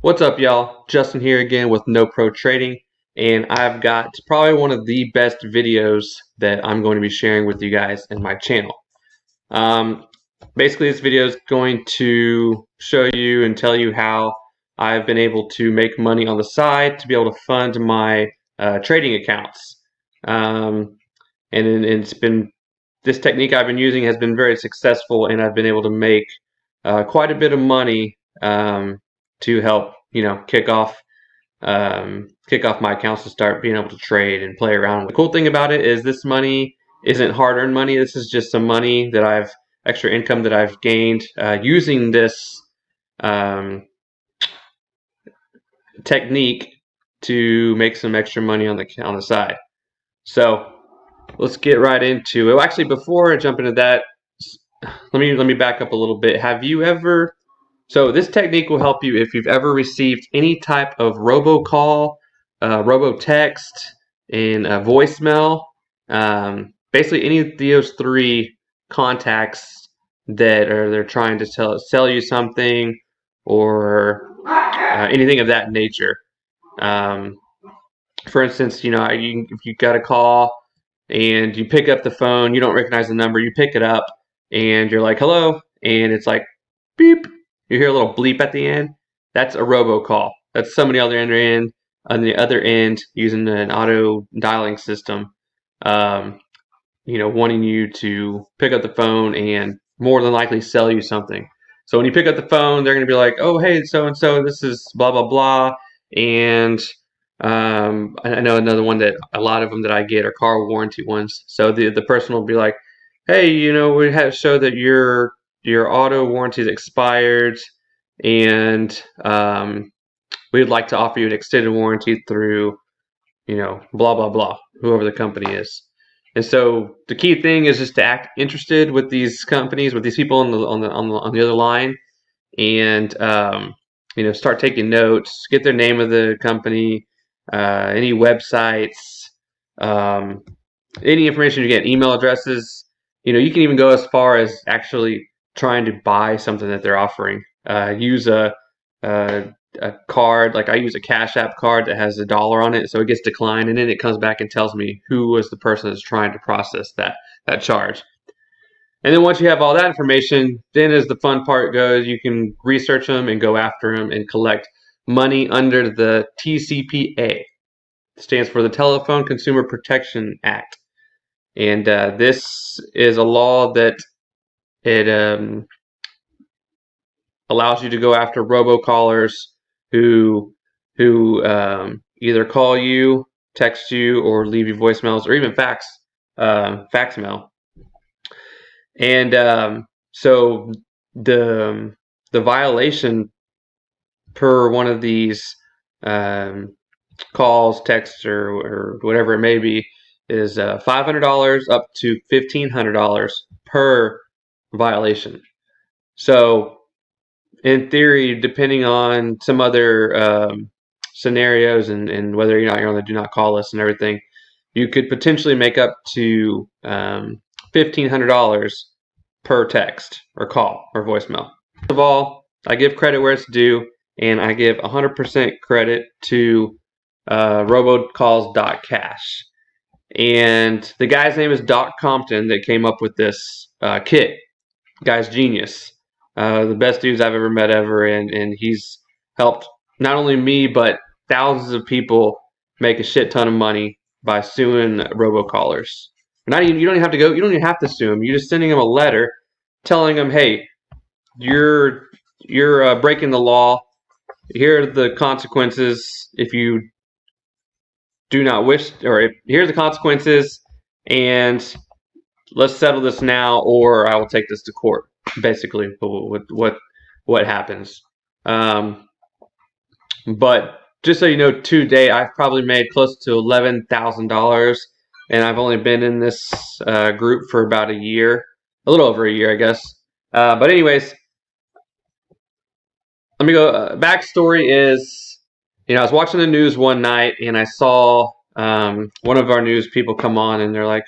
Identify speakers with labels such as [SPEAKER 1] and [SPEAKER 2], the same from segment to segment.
[SPEAKER 1] What's up, y'all? Justin here again with NoPro Trading, and I've got probably one of the best videos that I'm going to be sharing with you guys in my channel. Basically, this video is going to show you and tell you how I've been able to make money on the side to be able to fund my trading accounts. And it's been, this technique I've been using has been very successful, and I've been able to make quite a bit of money to help kick off my accounts to start being able to trade and play around. The cool thing about it is this money isn't hard-earned money. This is just some money that extra income that I've gained using this technique to make some extra money on the side. So let's get right into it. Well, actually, before I jump into that, let me back up a little bit. So this technique will help you if you've ever received any type of robocall, robotext, and voicemail. Basically, any of those three contacts that they're trying to sell you something or anything of that nature. For instance, if you got a call and you pick up the phone, you don't recognize the number, you pick it up, and you're like, "Hello," and it's like, beep. You hear a little bleep at the end. That's a robocall. That's somebody on the other end using an auto dialing system, wanting you to pick up the phone and more than likely sell you something. So when you pick up the phone, they're going to be like, "Oh, hey, so and so, this is blah blah blah," and I know another one that a lot of them that I get are car warranty ones. So the person will be like, "Hey, we have to show that your auto warranty is expired, and we would like to offer you an extended warranty through, blah blah blah, whoever the company is." And so the key thing is just to act interested with these companies, with these people on the other line, and start taking notes, get their name of the company, any websites, any information you get, email addresses. You can even go as far as actually trying to buy something that they're offering. Use a card, like I use a Cash App card that has $1 on it, so it gets declined, and then it comes back and tells me who was the person that's trying to process that charge. And then once you have all that information, then as the fun part goes, you can research them and go after them and collect money under the TCPA. It stands for the Telephone Consumer Protection Act. And this is a law that it allows you to go after robocallers who either call you, text you, or leave you voicemails, or even fax mail. And so the violation per one of these calls, texts, or whatever it may be is $500 up to $1,500 per violation. So in theory, depending on some other scenarios and whether or not you're on the do not call list and everything, you could potentially make up to $1,500 per text or call or voicemail. First of all, I give credit where it's due, and I give 100% credit to Robocalls Cash. And the guy's name is Doc Compton that came up with this kit. Guy's genius. The best dudes I've ever met ever, and he's helped not only me but thousands of people make a shit ton of money by suing robocallers. You don't even have to sue them. You're just sending them a letter telling them, "Hey, you're breaking the law. Here are the consequences if you do not wish, or here are the consequences, and let's settle this now, or I will take this to court." Basically, what happens. But just so you know, to date, I've probably made close to $11,000, and I've only been in this group for about a year, a little over a year, I guess. But anyways, let me go. Backstory is, I was watching the news one night, and I saw one of our news people come on, and they're like,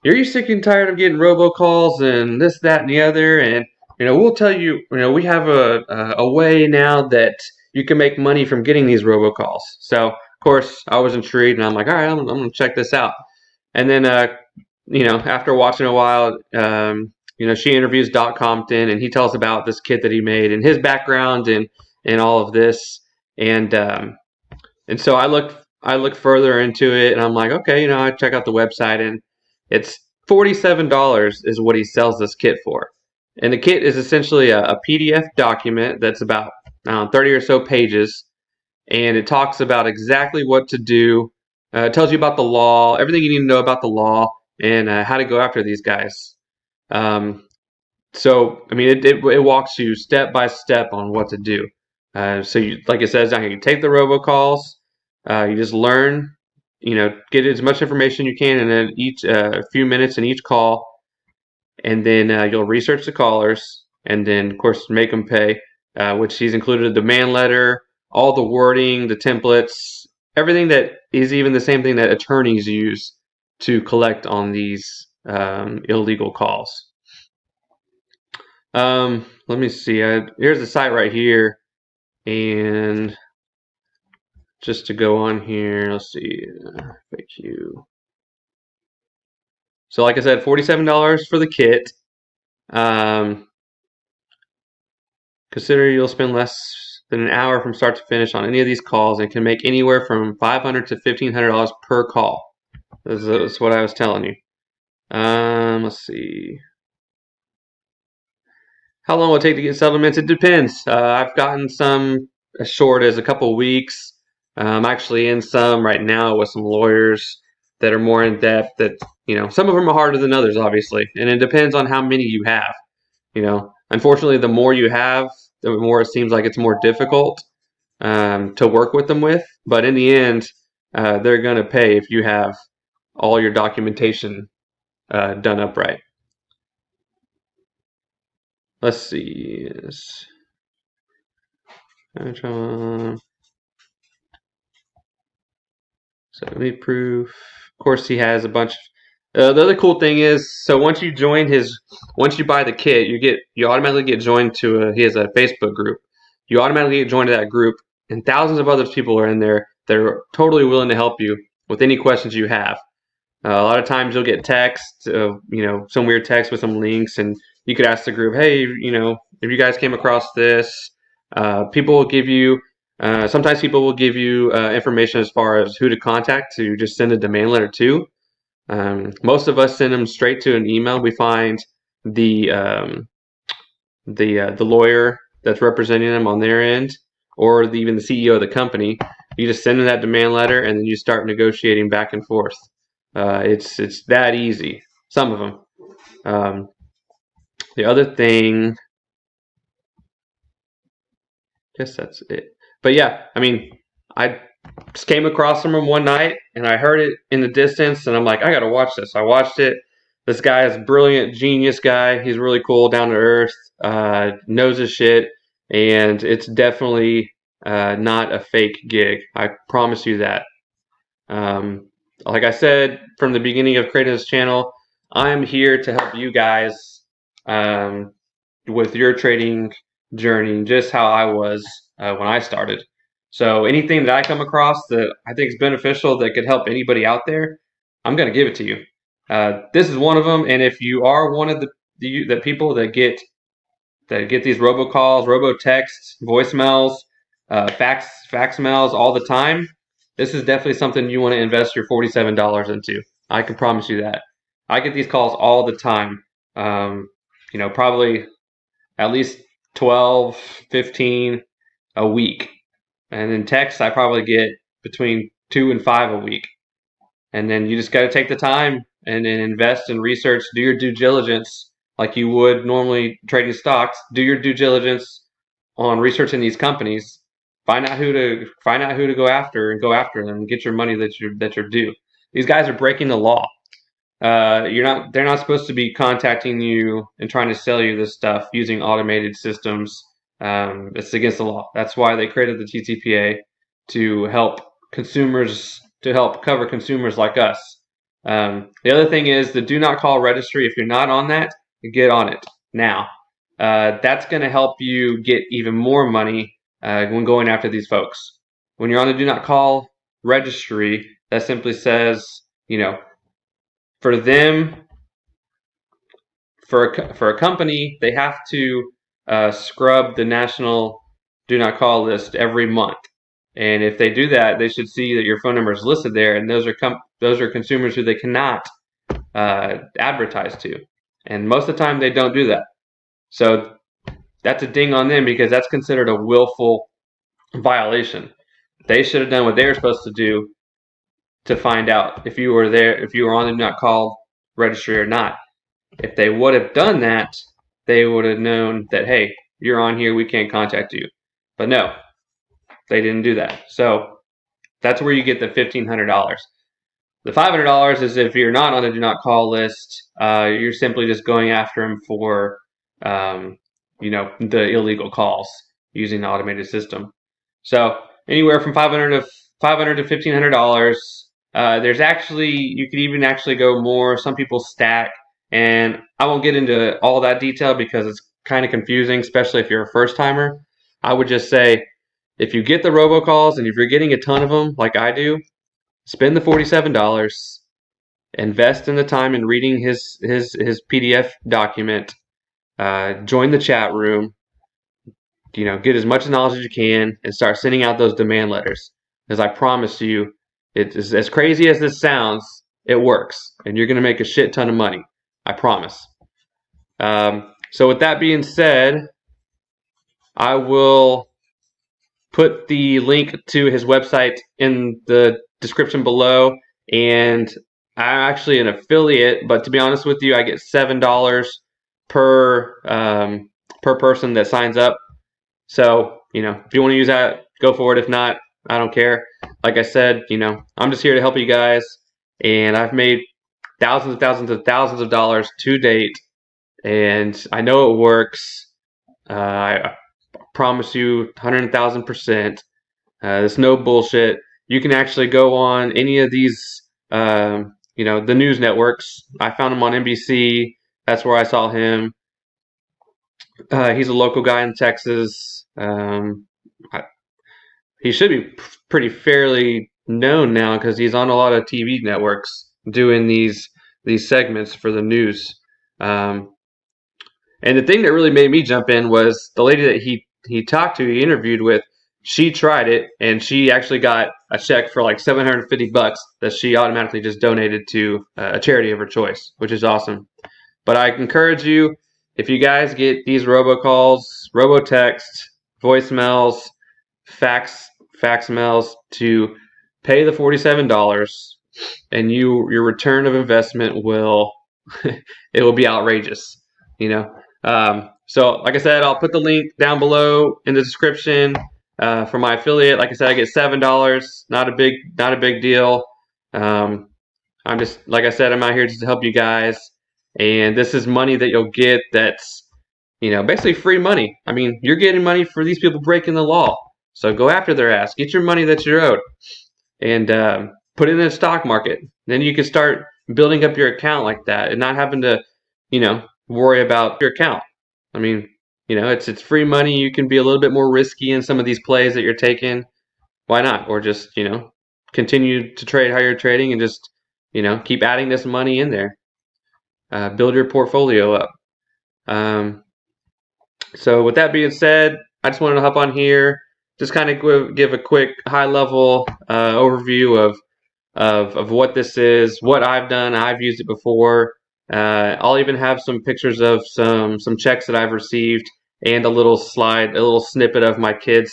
[SPEAKER 1] "Are you sick and tired of getting robocalls and this, that, and the other? And we'll tell you, we have a way now that you can make money from getting these robocalls. So, of course, I was intrigued, and I'm like, all right, I'm going to check this out. And then, after watching a while, she interviews Doc Compton, and he tells about this kit that he made and his background and all of this. And so I looked further into it, and I'm like, okay, I check out the website, and it's $47 is what he sells this kit for. And the kit is essentially a PDF document that's about 30 or so pages, and it talks about exactly what to do. It tells you about the law, everything you need to know about the law, and how to go after these guys. It walks you step by step on what to do. Like it says down here, you take the robocalls, you just learn, get as much information you can in each few minutes in each call, and then you'll research the callers, and then of course make them pay, which he's included a demand letter, all the wording, the templates, everything that is even the same thing that attorneys use to collect on these illegal calls. Let me see. Here's the site right here, and just to go on here, let's see. FAQ. So, like I said, $47 for the kit. Consider you'll spend less than an hour from start to finish on any of these calls, and can make anywhere from $500 to $1,500 per call. That's what I was telling you. Let's see. How long will it take to get settlements? It depends. I've gotten some as short as a couple weeks. I'm actually in some right now with some lawyers that are more in depth. That some of them are harder than others, obviously, and it depends on how many you have. Unfortunately, the more you have, the more it seems like it's more difficult to work with them with. But in the end, they're going to pay if you have all your documentation done up right. Let's see. So we need proof. Of course, he has a bunch. The other cool thing is, so once you buy the kit, you automatically get joined to he has a Facebook group. You automatically get joined to that group, and thousands of other people are in there that are totally willing to help you with any questions you have. A lot of times you'll get text, some weird text with some links, and you could ask the group, hey, if you guys came across this, people will give you. Sometimes people will give you information as far as who to contact to just send a demand letter to. Most of us send them straight to an email. We find the lawyer that's representing them on their end, or even the CEO of the company. You just send them that demand letter, and then you start negotiating back and forth. It's that easy. Some of them. The other thing, I guess that's it. But yeah, I just came across them one night, and I heard it in the distance, and I'm like, I gotta watch this. I watched it. This guy is a brilliant, genius guy. He's really cool, down to earth, knows his shit, and it's definitely not a fake gig. I promise you that. Like I said from the beginning of creating this channel, I'm here to help you guys with your trading journey, just how I was when I started. So anything that I come across that I think is beneficial, that could help anybody out there, I'm going to give it to you. This is one of them, and if you are one of the people that get these robocalls, robotexts, voicemails, fax mails all the time, this is definitely something you want to invest your $47 into. I can promise you that. I get these calls all the time. Probably at least 12, 15 a week. And then texts, I probably get between 2 and 5 a week. And then you just got to take the time and then invest and research, do your due diligence like you would normally trading stocks. Do your due diligence on researching these companies. Find out who to go after, and go after them and get your money that you're due. These guys are breaking the law. They're not supposed to be contacting you and trying to sell you this stuff using automated systems. It's against the law. That's why they created the TCPA, to help cover consumers like us. The other thing is the Do Not Call Registry. If you're not on that, get on it now. That's going to help you get even more money when going after these folks. When you're on the Do Not Call registry, that simply says, for them, for a company, they have to scrub the national Do Not Call list every month. And if they do that, they should see that your phone number is listed there, and those are consumers who they cannot advertise to. And most of the time, they don't do that. So that's a ding on them, because that's considered a willful violation. They should have done what they were supposed to do to find out if you were there, if you were on the Do Not Call registry or not. If they would have done that, they would have known that, hey, you're on here, we can't contact you. But no, they didn't do that. So that's where you get the $1,500. The $500 is if you're not on the Do Not Call list, you're simply just going after them for, the illegal calls using the automated system. So anywhere from $500 to $1,500. There's actually, you could even actually go more. Some people stack, and I won't get into all that detail because it's kind of confusing, especially if you're a first timer. I would just say, if you get the robocalls and if you're getting a ton of them like I do, spend the $47, invest in the time in reading his PDF document, join the chat room, get as much knowledge as you can, and start sending out those demand letters. Because I promise you, it's as crazy as this sounds, it works, and you're going to make a shit ton of money. I promise. So with that being said, I will put the link to his website in the description below, and I'm actually an affiliate, but to be honest with you, I get $7 per person that signs up. So, if you want to use that, go for it. If not, I don't care. Like I said, I'm just here to help you guys, and I've made thousands of dollars to date, and I know it works. I promise you 100,000%. There's no bullshit. You can actually go on any of these, the news networks. I found him on NBC. That's where I saw him. He's a local guy in Texas. He should be pretty fairly known now because he's on a lot of TV networks doing these segments for the news. And the thing that really made me jump in was the lady that he talked to, he interviewed with. She tried it, and she actually got a check for like $750 that she automatically just donated to a charity of her choice, which is awesome. But I encourage you, if you guys get these robocalls, robotext, voicemails, fax mails, to pay the $47, and your return of investment will it will be outrageous. So like I said, I'll put the link down below in the description for my affiliate. Like I said, I get $7. Not a big deal. I'm just, like I said, I'm out here just to help you guys. And this is money that you'll get that's, basically free money. I mean, you're getting money for these people breaking the law. So go after their ass. Get your money that you're owed. And put it in the stock market. Then you can start building up your account like that and not having to, worry about your account. I mean, it's free money. You can be a little bit more risky in some of these plays that you're taking. Why not? Or just, continue to trade how you're trading and just, keep adding this money in there. Build your portfolio up. So with that being said, I just wanted to hop on here, just kind of give a quick high-level overview of what this is, what I've done. I've used it before. I'll even have some pictures of some checks that I've received and a little snippet of my kids.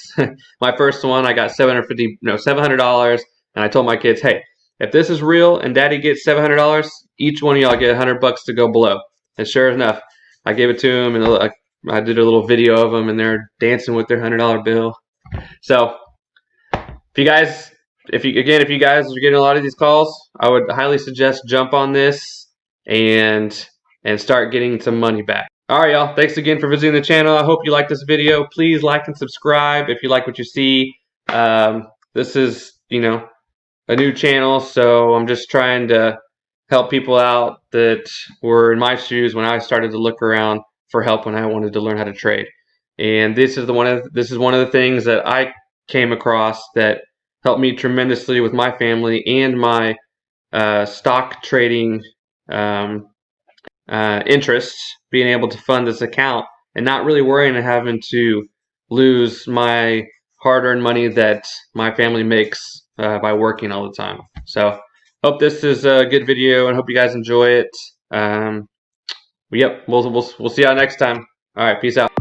[SPEAKER 1] My first one, I got $700, and I told my kids, hey, if this is real and Daddy gets $700, each one of y'all get $100 to go below. And sure enough, I gave it to them, and I did a little video of them, and they're dancing with their $100 bill. So, if you guys are getting a lot of these calls, I would highly suggest jump on this and start getting some money back. All right, y'all. Thanks again for visiting the channel. I hope you like this video. Please like and subscribe if you like what you see. This is, a new channel, so I'm just trying to help people out that were in my shoes when I started to look around for help when I wanted to learn how to trade. And this is one of the things that I came across that helped me tremendously with my family and my stock trading interests, being able to fund this account and not really worrying and having to lose my hard-earned money that my family makes by working all the time. So hope this is a good video and hope you guys enjoy it. Yep, we'll see y'all next time. All right, peace out.